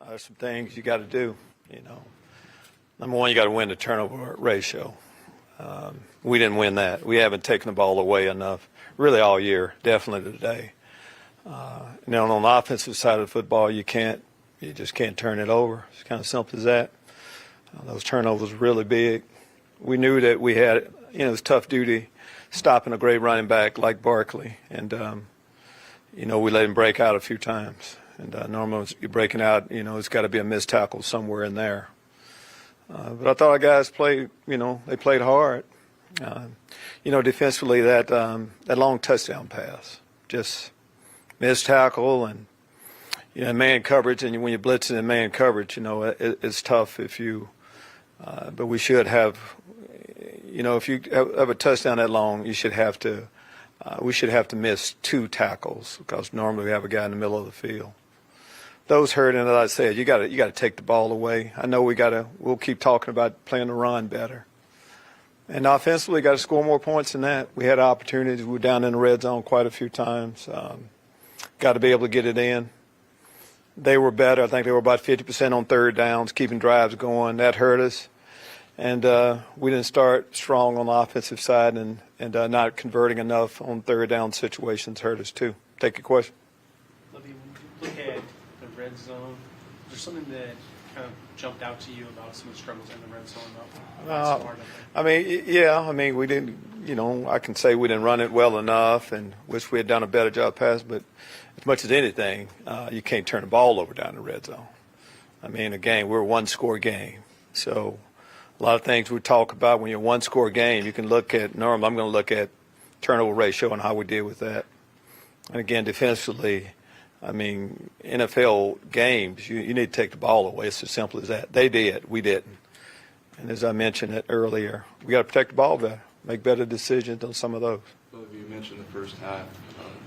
There's some things you got to do. Number one, you got to win the turnover ratio. We didn't win that. We haven't taken the ball away enough, really all year, definitely today. Now on the offensive side of the football, you just can't turn it over. It's kind of simple as that. Those turnovers were really big. We knew that we had, it was tough duty stopping a great running back like Barkley, and we let him break out a few times. And normally when you're breaking out, it's got to be a missed tackle somewhere in there. But I thought our guys played, they played hard. Defensively, that long touchdown pass, just missed tackle and, man coverage. And when you're blitzing in man coverage, it's tough if you, but we should have, if you have a touchdown that long, we should have to miss 2 tackles because normally we have a guy in the middle of the field. Those hurt, and as I said, you got to take the ball away. I know we'll keep talking about playing the run better. And offensively, got to score more points than that. We had opportunities. We were down in the red zone quite a few times. Got to be able to get it in. They were better. I think they were about 50% on third downs, keeping drives going. That hurt us. And we didn't start strong on the offensive side, and not converting enough on third down situations hurt us too. Take your question. Lovie, when you look at the red zone, is there something that kind of jumped out to you about some of the struggles in the red zone? We didn't, I can say we didn't run it well enough and wish we had done a better job pass, but as much as anything, you can't turn the ball over down the red zone. Again, we're a one-score game. So a lot of things we talk about when you're a one-score game, you can look at, I'm going to look at turnover ratio and how we deal with that. And again, defensively, NFL games, you need to take the ball away. It's as simple as that. They did. We didn't. And as I mentioned it earlier, we got to protect the ball better, make better decisions on some of those. Well, you mentioned the first half,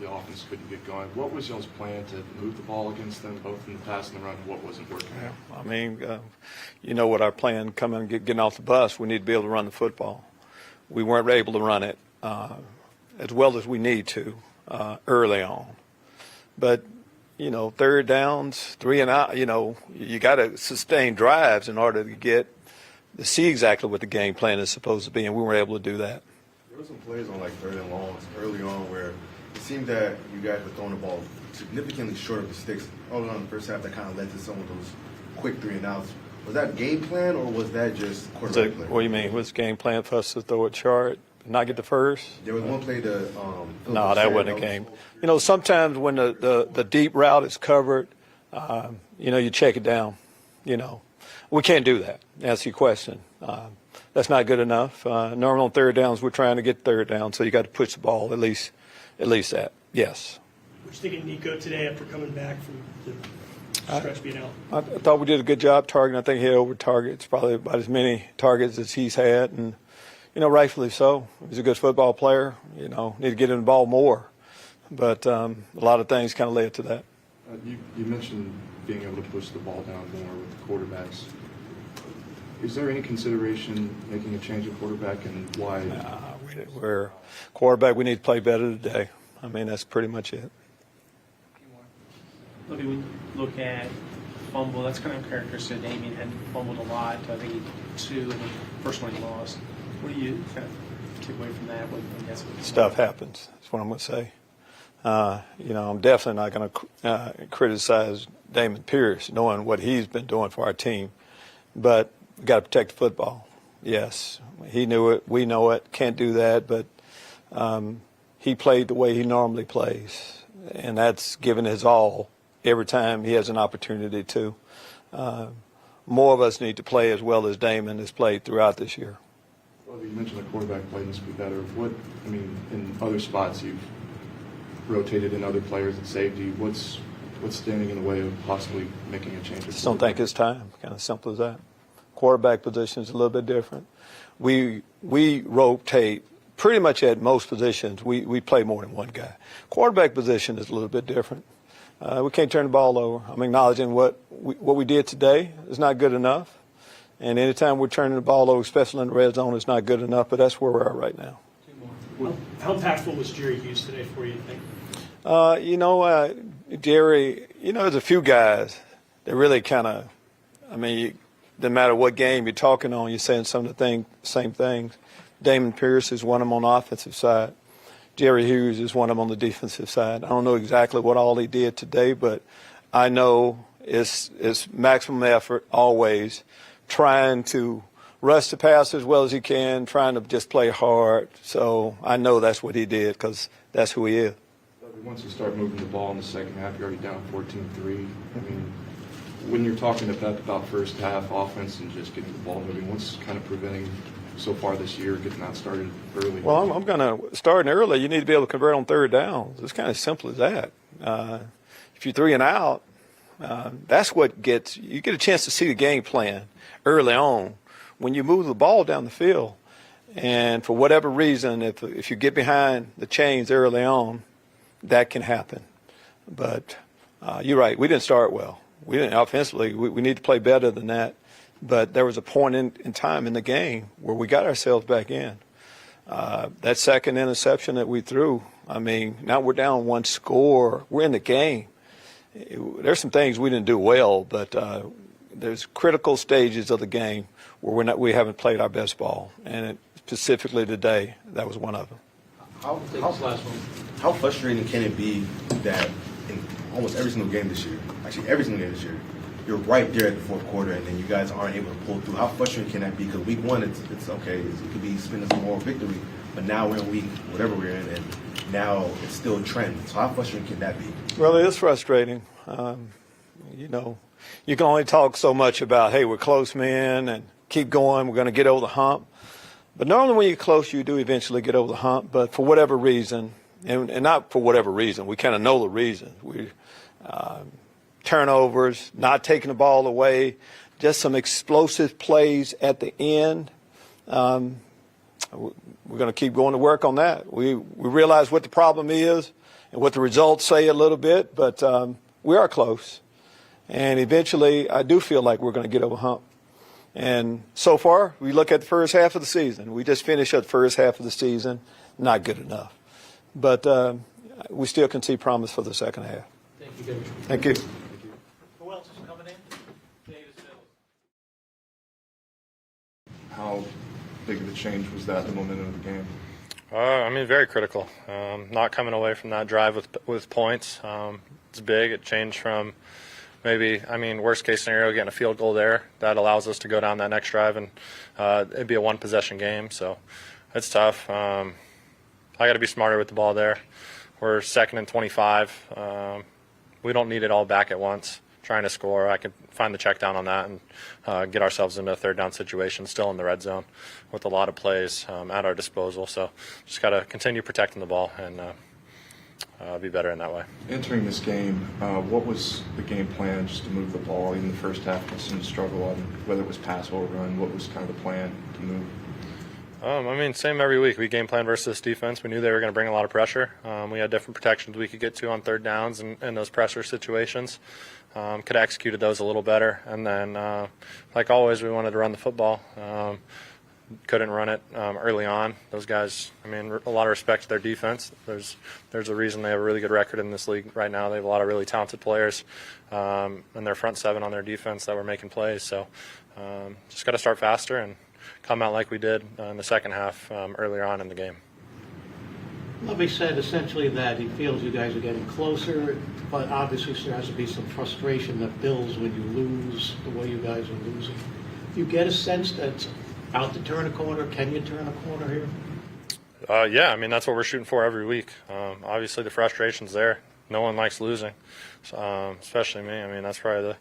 the offense couldn't get going. What was y'all's plan to move the ball against them, both in the pass and the run? What wasn't working? What our plan coming getting off the bus, we need to be able to run the football. We weren't able to run it as well as we need to early on. But third downs, 3 and out, you got to sustain drives in order to see exactly what the game plan is supposed to be, and we weren't able to do that. There were some plays on third and longs early on where it seemed that you guys were throwing the ball significantly short of the sticks. Early on in the first half, that kind of led to some of those quick 3 and outs. Was that game plan, or was that just quarterback play? What do you mean? Was the game plan for us to throw it short, not get the first? There was one play to no, that wasn't a game. Sometimes when the deep route is covered, you check it down. We can't do that. That's your question. That's not good enough. Normally on third downs, we're trying to get third down, so you got to push the ball at least that. Yes. What you thinking, Nico, today after coming back from the stretch being out? I thought we did a good job targeting. I think he had over targets, probably about as many targets as he's had, and rightfully so. He's a good football player. Need to get him the ball more, but a lot of things kind of led to that. You mentioned being able to push the ball down more with the quarterbacks. Is there any consideration making a change at quarterback, and why? We're quarterback. We need to play better today. That's pretty much it. Lovie, when you look at fumble, that's kind of characteristic of Damien. Had fumbled a lot. I think he had 2, and the first one he lost. What do you kind of take away from that? Stuff happens. That's what I'm going to say. I'm definitely not going to criticize Damon Pierce, knowing what he's been doing for our team. But we've got to protect the football. Yes, he knew it. We know it. Can't do that. But he played the way he normally plays, and that's given his all every time he has an opportunity to. More of us need to play as well as Damon has played throughout this year. Well, you mentioned the quarterback play must be better. In other spots you've rotated in other players at safety. What's standing in the way of possibly making a change? Just don't think it's time. Kind of simple as that. Quarterback position is a little bit different. We rotate pretty much at most positions. We play more than one guy. Quarterback position is a little bit different. We can't turn the ball over. I'm acknowledging what we did today is not good enough. And anytime we're turning the ball over, especially in the red zone, it's not good enough. But that's where we're at right now. How impactful was Jerry Hughes today for you, think? Jerry, there's a few guys they really kind of, I mean, no matter what game you're talking on, you're saying some of the same things. Damon Pierce is one of them on the offensive side. Jerry Hughes is one of them on the defensive side. I don't know exactly what all he did today, but I know it's maximum effort always, trying to rush the pass as well as he can, trying to just play hard. So I know that's what he did because that's who he is. Once you start moving the ball in the second half, you're already down 14-3. I mean, when you're talking to Pep about first half offense and just getting the ball moving, what's kind of preventing so far this year getting that started early? Well, I'm going to start early. You need to be able to convert on third down. It's kind of simple as that. If you're 3 and out, that's what you get a chance to see the game plan early on. When you move the ball down the field, and for whatever reason, if you get behind the chains early on, that can happen. But you're right. We didn't start well. We didn't offensively. We need to play better than that. But there was a point in time in the game where we got ourselves back in. That second interception that we threw, I mean, now we're down 1 score. We're in the game. There's some things we didn't do well, but there's critical stages of the game where we haven't played our best ball. And specifically today, that was one of them. How frustrating can it be that in almost every single game this year, actually every single game this year, you're right there at the fourth quarter and then you guys aren't able to pull through? How frustrating can that be? Because week 1, it's okay. It could be spinning some more victory. But now we're in week whatever we're in, and now it's still a trend. So how frustrating can that be? Well, it is frustrating. You know, you can only talk so much about, hey, we're close, man, and keep going. We're going to get over the hump. But normally when you're close, you do eventually get over the hump. But for whatever reason, and not for whatever reason, we kind of know the reason. Turnovers, not taking the ball away, just some explosive plays at the end. We're going to keep going to work on that. We realize what the problem is and what the results say a little bit, but we are close. And eventually, I do feel like we're going to get over the hump. And so far, we look at the first half of the season. We just finished the first half of the season. Not good enough. But we still can see promise for the second half. Thank you, David. Thank you. Who else is coming in? Davis Mills. How big of a change was that, the momentum of the game? I mean, very critical. Not coming away from that drive with points. It's big. It changed from worst case scenario, getting a field goal there. That allows us to go down that next drive, and it'd be a 1-possession game. So it's tough. I got to be smarter with the ball there. We're 2nd and 25. We don't need it all back at once. Trying to score, I could find the check down on that and get ourselves into a third down situation, still in the red zone, with a lot of plays at our disposal. So just got to continue protecting the ball and be better in that way. Entering this game, what was the game plan just to move the ball? Even the first half, we seemed to struggle on whether it was pass or run. What was kind of the plan to move? Same every week. We game plan versus defense. We knew they were going to bring a lot of pressure. We had different protections we could get to on third downs and those pressure situations. Could have executed those a little better. And then, like always, we wanted to run the football. Couldn't run it early on. Those guys, a lot of respect to their defense. There's a reason they have a really good record in this league right now. They have a lot of really talented players, and their front 7 on their defense that were making plays. So just got to start faster and come out like we did in the second half earlier on in the game. Lovie said essentially that he feels you guys are getting closer, but obviously there has to be some frustration that builds when you lose the way you guys are losing. Do you get a sense that it's out to turn a corner? Can you turn a corner here? Yeah, that's what we're shooting for every week. Obviously the frustration's there. No one likes losing, especially me. That's probably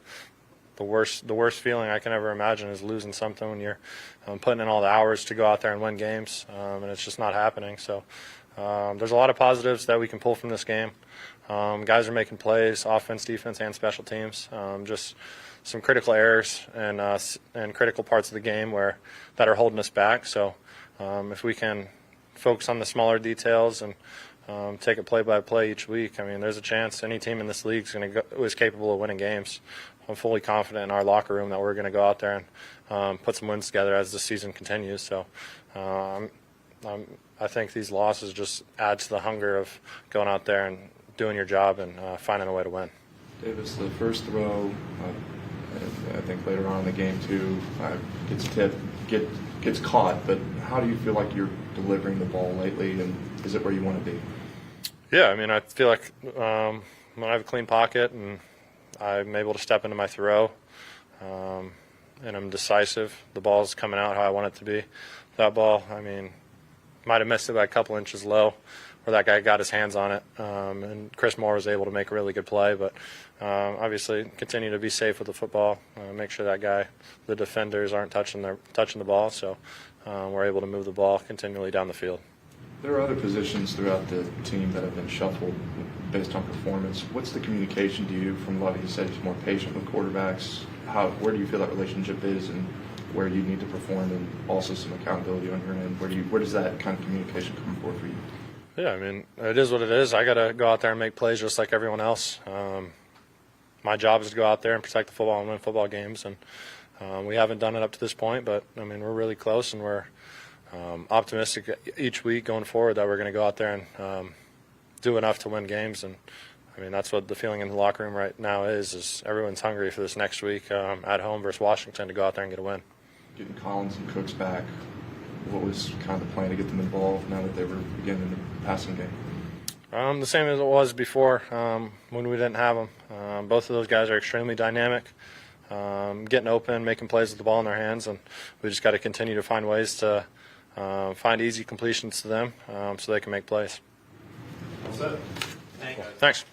the worst feeling I can ever imagine is losing something when you're putting in all the hours to go out there and win games, and it's just not happening. So there's a lot of positives that we can pull from this game. Guys are making plays, offense, defense, and special teams. Just some critical errors and critical parts of the game that are holding us back. So if we can focus on the smaller details and take it play by play each week, there's a chance any team in this league is capable of winning games. I'm fully confident in our locker room that we're going to go out there and put some wins together as the season continues. So I think these losses just add to the hunger of going out there and doing your job and finding a way to win. Davis, the first throw, I think later on in the game too, gets tipped, gets caught. But how do you feel like you're delivering the ball lately, and is it where you want to be? Yeah, I mean, I feel like when I have a clean pocket and I'm able to step into my throw, and I'm decisive, the ball's coming out how I want it to be. That ball, I mean, might have missed it by a couple inches low, where that guy got his hands on it, and Chris Moore was able to make a really good play. But obviously, continue to be safe with the football. Make sure that guy, the defenders, aren't touching the ball. So we're able to move the ball continually down the field. There are other positions throughout the team that have been shuffled based on performance. What's the communication to you from Lovie? You said he's more patient with quarterbacks. Where do you feel that relationship is, and where you need to perform, and also some accountability on your end? Where does that kind of communication come forth for you? Yeah, I mean, it is what it is. I got to go out there and make plays just like everyone else. My job is to go out there and protect the football and win football games, and we haven't done it up to this point, but, I mean, we're really close, and we're optimistic each week going forward that we're going to go out there and do enough to win games. And, I mean, that's what the feeling in the locker room right now is everyone's hungry for this next week at home versus Washington to go out there and get a win. Getting Collins and Cooks back, what was kind of the plan to get them involved now that they were beginning the passing game? The same as it was before when we didn't have them. Both of those guys are extremely dynamic, getting open, making plays with the ball in their hands, and we just got to continue to find ways to find easy completions to them so they can make plays. All set. Thanks.